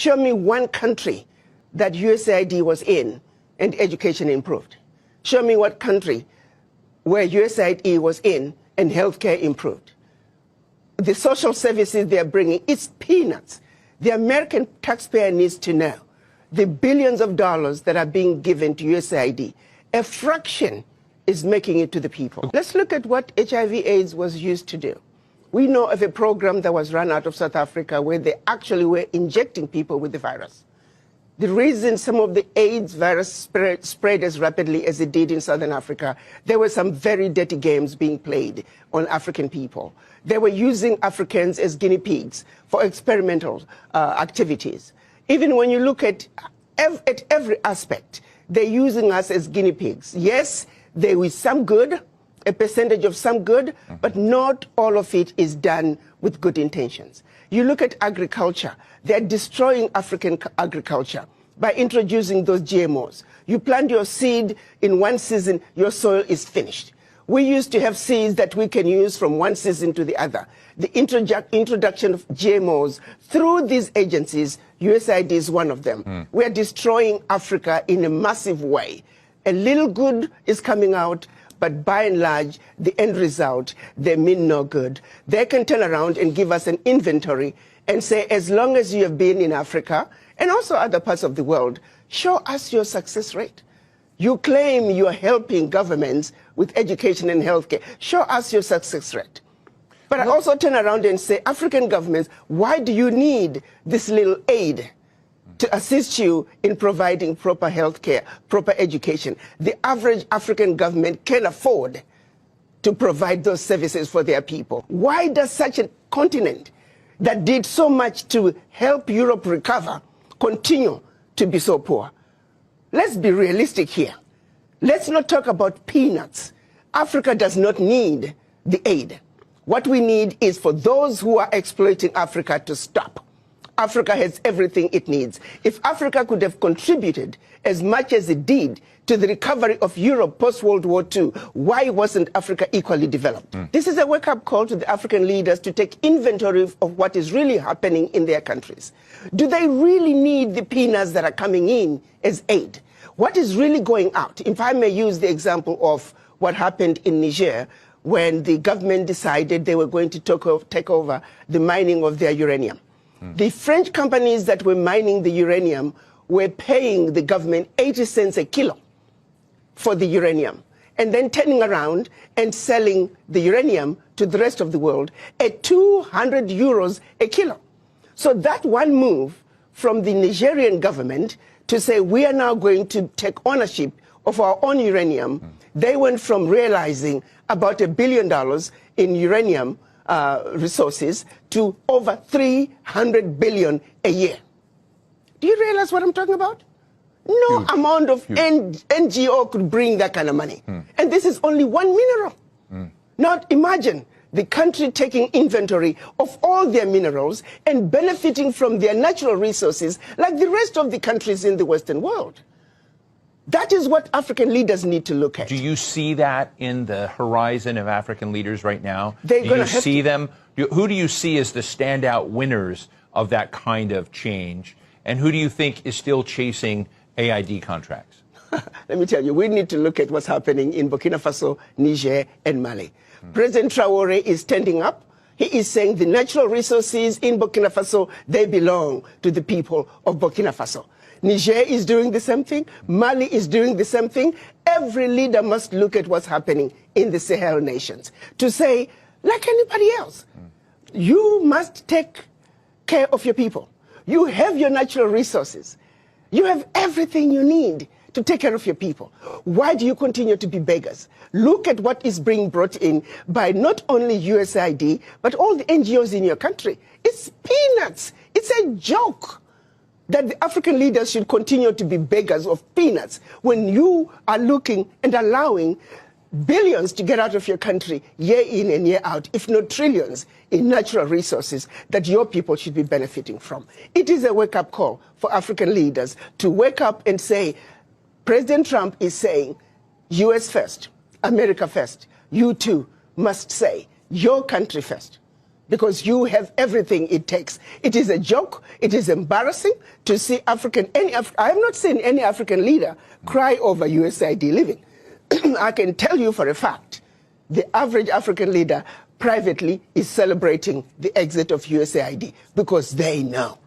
Show me one country that USAID was in and education improved. Show me what country where USAID was in and healthcare improved. The social services they're bringing, it's peanuts. The American taxpayer needs to know the billions of dollars that are being given to USAID, a fraction is making it to the people. Let's look at what HIV/AIDS was used to do. We know of a program that was run out of South Africa where they actually were injecting people with the virus. The reason some of the AIDS virus spread as rapidly as it did in Southern Africa, there were some very dirty games being played on African people. They were using Africans as guinea pigs for experimental activities. Even when you look at every aspect, they're using us as guinea pigs. Yes, there is some good, a percentage of some good, but not all of it is done with good intentions. You look at agriculture, they're destroying African agriculture by introducing those GMOs. You plant your seed in one season, your soil is finished. We used to have seeds that we can use from one season to the other. The introduction of GMOs through these agencies, USAID is one of them. We are destroying Africa in a massive way. A little good is coming out, but by and large, the end result, they mean no good. They can turn around and give us an inventory and say, as long as you have been in Africa and also other parts of the world, show us your success rate. You claim you are helping governments with education and healthcare. Show us your success rate. But I also turn around and say, African governments, why do you need this little aid to assist you in providing proper health care, proper education? The average African government can afford to provide those services for their people. Why does such a continent that did so much to help Europe recover continue to be so poor? Let's be realistic here. Let's not talk about peanuts. Africa does not need the aid. What we need is for those who are exploiting Africa to stop. Africa has everything it needs. If Africa could have contributed as much as it did to the recovery of Europe post-World War II, why wasn't Africa equally developed? This is a wake-up call to the African leaders to take inventory of what is really happening in their countries. Do they really need the peanuts that are coming in as aid? What is really going out? If I may use the example of what happened in Niger, when the government decided they were going to take over the mining of their uranium. The French companies that were mining the uranium were paying the government 80 cents a kilo for the uranium, and then turning around and selling the uranium to the rest of the world at 200 euros a kilo. So that one move from the Nigerian government to say we are now going to take ownership of our own uranium, they went from realizing about $1 billion in uranium resources to over 300 billion a year. Do you realize what I'm talking about? No amount of NGO could bring that kind of money. And this is only one mineral. Now imagine the country taking inventory of all their minerals and benefiting from their natural resources like the rest of the countries in the Western world. That is what African leaders need to look at. Do you see that in the horizon of African leaders right now? They're do you see them? Who do you see as the standout winners of that kind of change? And who do you think is still chasing AID contracts? Let me tell you, we need to look at what's happening in Burkina Faso, Niger, and Mali. President Traoré is standing up. He is saying the natural resources in Burkina Faso, they belong to the people of Burkina Faso. Niger is doing the same thing. Mali is doing the same thing. Every leader must look at what's happening in the Sahel nations to say, like anybody else, you must take care of your people. You have your natural resources. You have everything you need to take care of your people. Why do you continue to be beggars? Look at what is being brought in by not only USAID, but all the NGOs in your country. It's peanuts. It's a joke that the African leaders should continue to be beggars of peanuts when you are looking and allowing billions to get out of your country year in and year out, if not trillions, in natural resources that your people should be benefiting from. It is a wake-up call for African leaders to wake up and say, President Trump is saying, US first, America first. You too must say, your country first. because you have everything it takes. It is a joke. It is embarrassing to see I have not seen any African leader cry over USAID leaving. I can tell you for a fact, the average African leader privately is celebrating the exit of USAID because they know